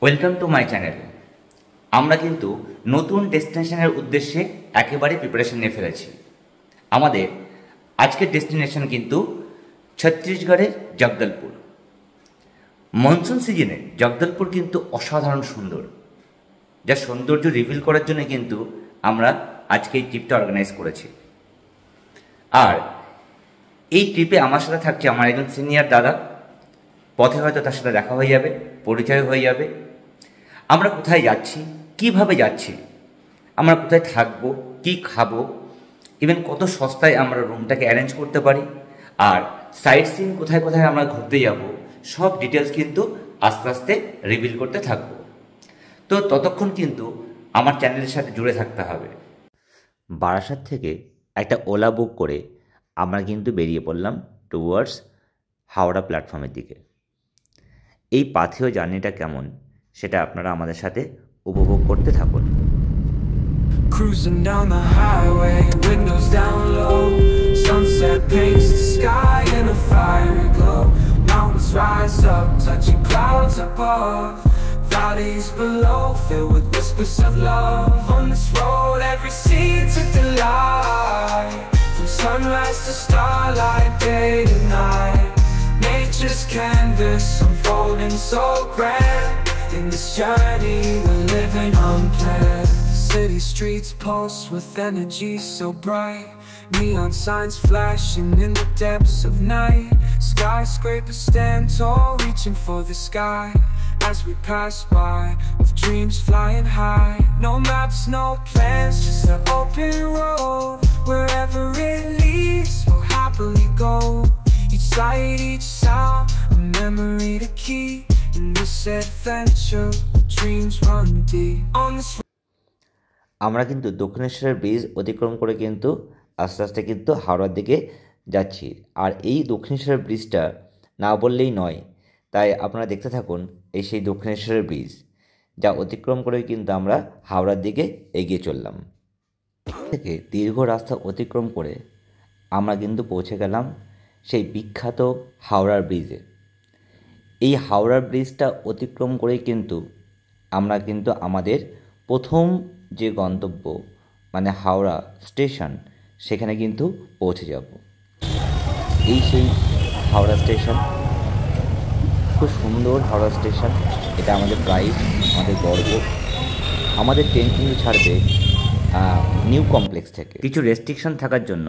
Welcome to my channel. আমরা কিন্তু নতুন ডেস্টিনেশনের উদ্দেশ্যে একেবারে প্রিপারেশন নিয়ে ফেলেছি। আমাদের আজকের ডেস্টিনেশন কিন্তু ছত্তিশগড়ের জগদলপুর। মনসুন সিজনে জগদলপুর কিন্তু অসাধারণ সুন্দর, যা সৌন্দর্য রিভিল করার জন্য কিন্তু আমরা আজকে এই ট্রিপটা অর্গানাইজ করেছি। আর এই ট্রিপে আমার সাথে থাকছে আমার একজন সিনিয়র দাদা। পথে হয়তো তার সাথে দেখা হয়ে যাবে, পরিচয় হয়ে যাবে। আমরা কোথায় যাচ্ছি, কিভাবে যাচ্ছি, আমরা কোথায় থাকবো, কি খাবো, ইভেন কত সস্তায় আমরা রুমটাকে অ্যারেঞ্জ করতে পারি, আর সাইট সিন কোথায় কোথায় আমরা ঘুরতে যাব, সব ডিটেলস কিন্তু আস্তে আস্তে রিভিল করতে থাকবো। তো ততক্ষণ কিন্তু আমার চ্যানেলের সাথে জুড়ে থাকতে হবে। বারাসাত থেকে একটা ওলা বুক করে আমরা কিন্তু বেরিয়ে পড়লাম টুয়ার্ডস হাওড়া প্ল্যাটফর্মের দিকে। এই পাথেয় জার্নিটা কেমন সেটা আপনারা আমাদের সাথে উপভোগ করতে থাকুন। Cruising down the highway, windows down low. Sunset paints the sky in a fiery glow. Mountains rise up, touching clouds above. Valleys below, filled with whispers of love. On this road, every scene's a delight. From sunrise to starlight, day to night. Nature's canvas unfolding so grand. In this journey, we're living unplanned. City streets pulse with energy so bright. Neon signs flashing in the depths of night. Skyscrapers stand tall, reaching for the sky. As we pass by, with dreams flying high. No maps, no plans, just an open road. Wherever it leads, we'll happily go. Each sight, each sound, a memory to keep. In this adventure, dreams run deep. On this আমরা কিন্তু দক্ষিণেশ্বরের bridge অতিক্রম করে কিন্তু আস্তে আস্তে কিন্তু হাওড়ার দিকে যাচ্ছি। আর এই দক্ষিণেশ্বরের ব্রিজটা না বললেই নয়, তাই আপনারা দেখতে থাকুন এই সেই দক্ষিণেশ্বরের ব্রিজ, যা অতিক্রম করে কিন্তু আমরা হাওড়ার দিকে এগিয়ে চললাম। থেকে দীর্ঘ রাস্তা অতিক্রম করে আমরা কিন্তু পৌঁছে গেলাম সেই বিখ্যাত হাওড়ার ব্রিজে। এই হাওড়ার ব্রিজটা অতিক্রম করেই কিন্তু আমরা কিন্তু আমাদের প্রথম যে গন্তব্য মানে হাওড়া স্টেশন, সেখানে কিন্তু পৌঁছে যাব। এই সেই হাওড়া স্টেশন, খুব সুন্দর হাওড়া স্টেশন। এটা আমাদের প্রাইড, আমাদের গর্ব। আমাদের ট্রেন কিন্তু ছাড়বে নিউ কমপ্লেক্স থেকে। কিছু রেস্ট্রিকশন থাকার জন্য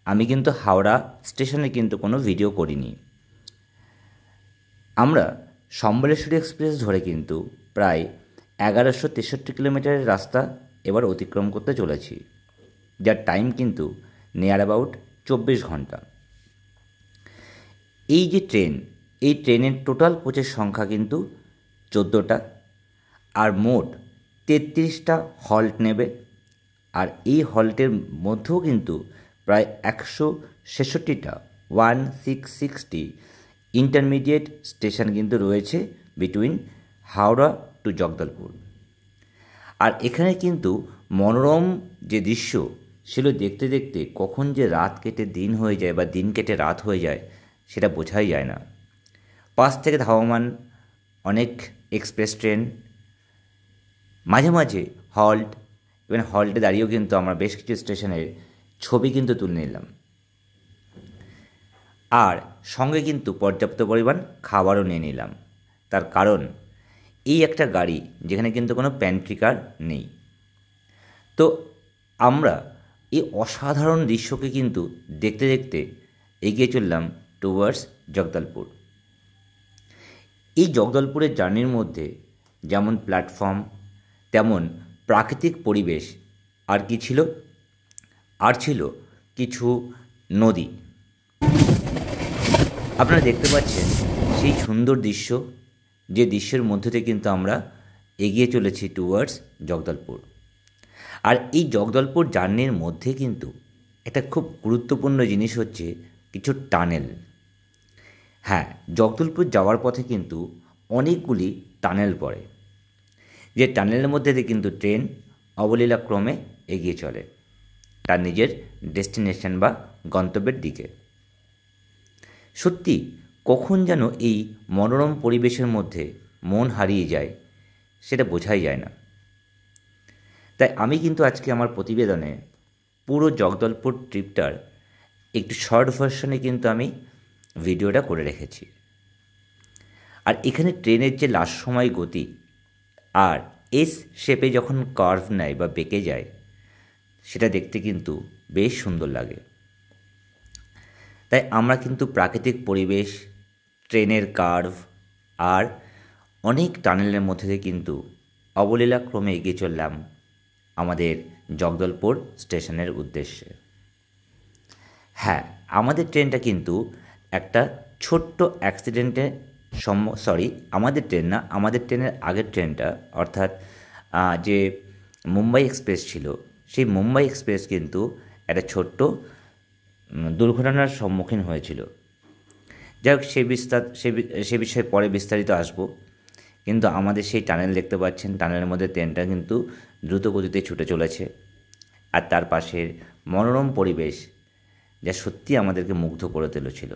আমি কিন্তু হাওড়া স্টেশনে কিন্তু কোনো ভিডিও করিনি। আমরা সম্বলেশ্বরী এক্সপ্রেস ধরে কিন্তু প্রায় 1163 কিলোমিটারের রাস্তা এবার অতিক্রম করতে চলেছি, যার টাইম কিন্তু নিয়ার অ্যাবাউট 24 ঘন্টা। এই যে ট্রেন, এই ট্রেনের টোটাল কোচের সংখ্যা কিন্তু 14টা, আর মোট 33টা হল্ট নেবে। আর এই হল্টের মধ্যেও কিন্তু প্রায় 166টা 166টি ইন্টারমিডিয়েট স্টেশন কিন্তু রয়েছে বিটুইন হাওড়া টু জগদলপুর। আর এখানে কিন্তু মনোরম যে দৃশ্য, সেগুলো দেখতে দেখতে কখন যে রাত কেটে দিন হয়ে যায় বা দিন কেটে রাত হয়ে যায় সেটা বোঝাই যায় না। পাশ থেকে ধাবমান অনেক এক্সপ্রেস ট্রেন, মাঝে মাঝে হল্ট, ইভেন হল্টে দাঁড়িয়েও কিন্তু আমরা বেশ কিছু স্টেশনের ছবি কিন্তু তুলে নিলাম। আর সঙ্গে কিন্তু পর্যাপ্ত পরিমাণ খাবারও নিয়ে নিলাম। তার কারণ এই একটা গাড়ি যেখানে কিন্তু কোনো প্যান্ট্রি কার নেই। তো আমরা এই অসাধারণ দৃশ্যকে কিন্তু দেখতে দেখতে এগিয়ে চললাম টুয়ার্ডস জগদলপুর। এই জগদলপুরের জার্নির মধ্যে যেমন প্ল্যাটফর্ম, তেমন প্রাকৃতিক পরিবেশ, আর কি ছিল, আর ছিল কিছু নদী। আপনারা দেখতে পাচ্ছেন সেই সুন্দর দৃশ্য, যে দৃশ্যের মধ্যে থেকে কিন্তু আমরা এগিয়ে চলেছি টুয়ার্ডস জগদলপুর। আর এই জগদলপুর জার্নির মধ্যে কিন্তু একটা খুব গুরুত্বপূর্ণ জিনিস হচ্ছে কিছু টানেল। হ্যাঁ, জগদলপুর যাওয়ার পথে কিন্তু অনেকগুলি টানেল পড়ে, যে টানেলের মধ্যে দিয়ে কিন্তু ট্রেন অবলীলাক্রমে এগিয়ে চলে তার নিজের ডেস্টিনেশন বা গন্তব্যের দিকে। সত্যি কখন যেন এই মনোরম পরিবেশের মধ্যে মন হারিয়ে যায়, সেটা বোঝাই যায় না। তাই আমি কিন্তু আজকে আমার প্রতিবেদনে পুরো জগদলপুর ট্রিপটার একটু শর্ট ভার্সনে কিন্তু আমি ভিডিওটা করে রেখেছি। আর এখানে ট্রেনের যে লাস্ট সময় গতি আর এস শেপে যখন কার্ভ নেয় বা বেঁকে যায়, সেটা দেখতে কিন্তু বেশ সুন্দর লাগে। তাই আমরা কিন্তু প্রাকৃতিক পরিবেশ, ট্রেনের কার্ভ আর অনেক টানেলের মধ্যে দিয়ে কিন্তু অবলীলাক্রমে এগিয়ে চললাম আমাদের জগদলপুর স্টেশনের উদ্দেশ্যে। হ্যাঁ, আমাদের ট্রেনটা কিন্তু একটা ছোট্ট অ্যাক্সিডেন্টে আমাদের ট্রেন না, আমাদের ট্রেনের আগের ট্রেনটা অর্থাৎ যে মুম্বাই এক্সপ্রেস ছিল, সেই মুম্বাই এক্সপ্রেস কিন্তু একটা ছোট্ট দুর্ঘটনার সম্মুখীন হয়েছিল। যাই হোক, সে বিষয়ে পরে বিস্তারিত আসবো। কিন্তু আমাদের সেই টানেল দেখতে পাচ্ছেন, টানেলের মধ্যে ট্রেনটা কিন্তু দ্রুত গতিতে ছুটে চলেছে। আর তার পাশের মনোরম পরিবেশ যা সত্যি আমাদেরকে মুগ্ধ করে তুলেছিল।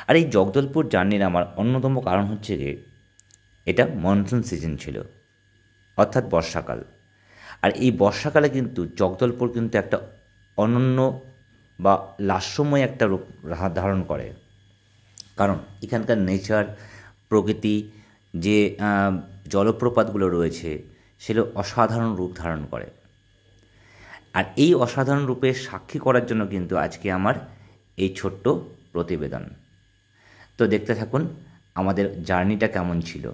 আর এই জগদলপুর জার্নির আমার অন্যতম কারণ হচ্ছে যে এটা মনসুন সিজন ছিল, অর্থাৎ বর্ষাকাল। আর এই বর্ষাকালে কিন্তু জগদলপুর কিন্তু একটা অনন্য বা লাস্যময় একটা রূপ ধারণ করে। কারণ এখানকার নেচার, প্রকৃতি, যে জলপ্রপাতগুলো রয়েছে সেগুলো অসাধারণ রূপ ধারণ করে। আর এই অসাধারণ রূপের সাক্ষী করার জন্য কিন্তু আজকে আমার এই ছোট্ট প্রতিবেদন। তো দেখতে থাকুন আমাদের জার্নিটা কেমন ছিল।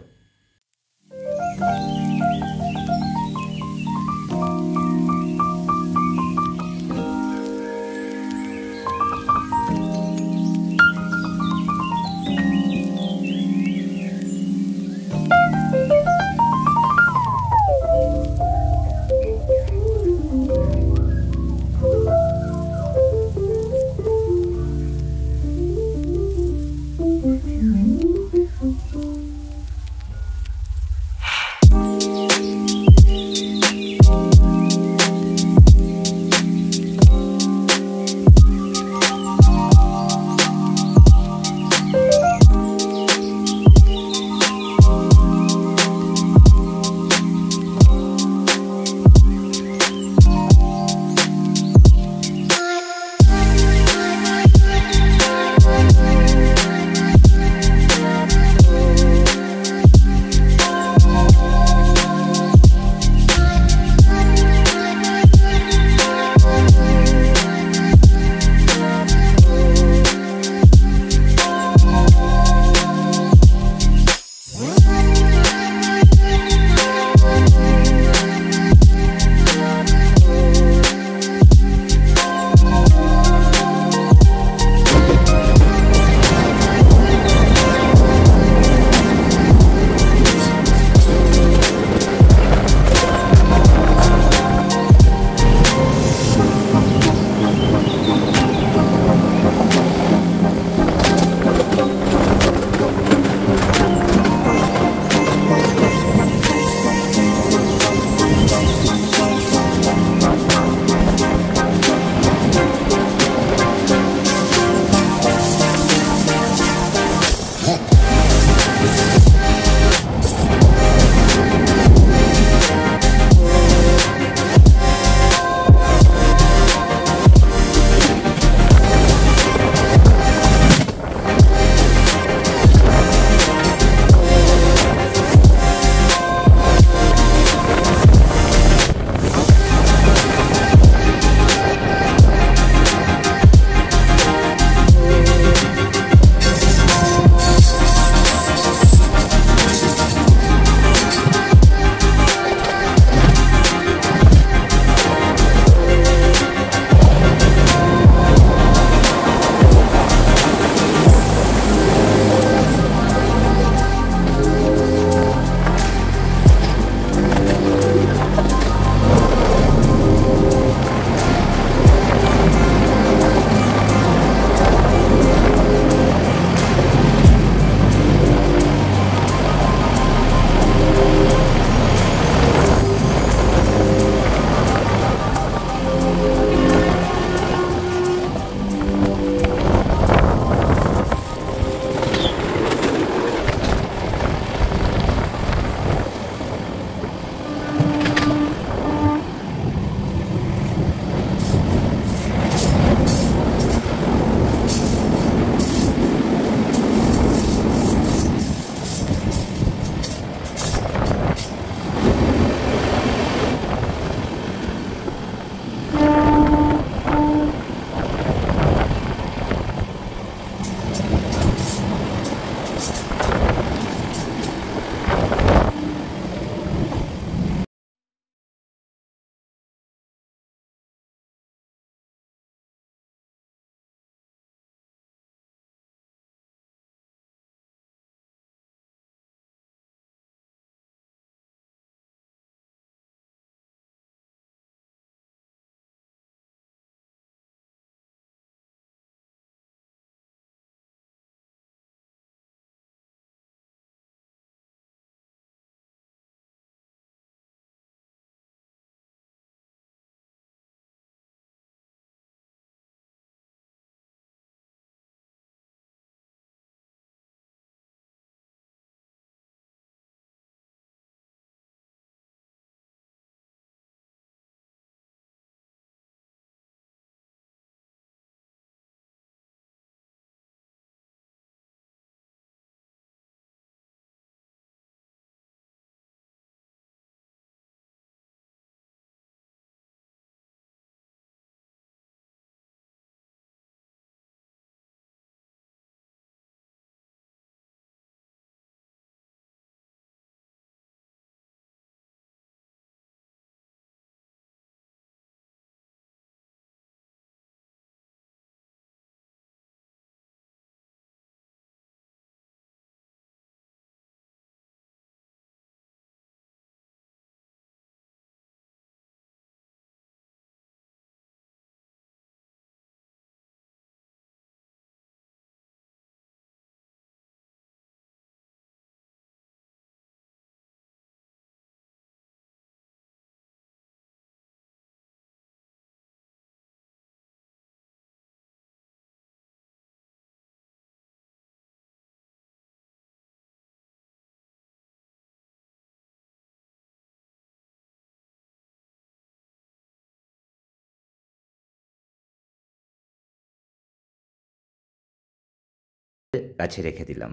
কাছে রেখে দিলাম।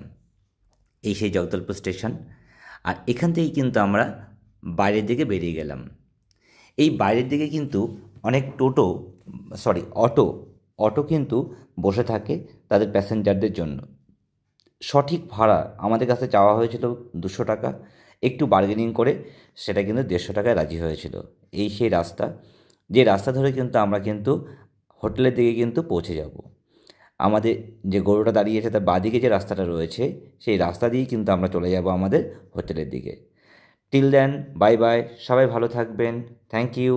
এই সেই জগদলপুর স্টেশন। আর এখান থেকেই কিন্তু আমরা বাইরের দিকে বেরিয়ে গেলাম। এই বাইরের দিকে কিন্তু অনেক অটো কিন্তু বসে থাকে তাদের প্যাসেঞ্জারদের জন্য। সঠিক ভাড়া আমাদের কাছে চাওয়া হয়েছিল 200 টাকা, একটু বার্গেনিং করে সেটা কিন্তু 150 টাকায় রাজি হয়েছিল। এই সেই রাস্তা, যে রাস্তা ধরে কিন্তু আমরা কিন্তু হোটেলের দিকে কিন্তু পৌঁছে যাব। আমাদের যে গরুটা দাঁড়িয়েছে তার বাঁদিকে যে রাস্তাটা রয়েছে সেই রাস্তা দিয়েই কিন্তু আমরা চলে যাব আমাদের হোটেলের দিকে। টিল দেন, বাই বাই, সবাই ভালো থাকবেন, থ্যাংক ইউ।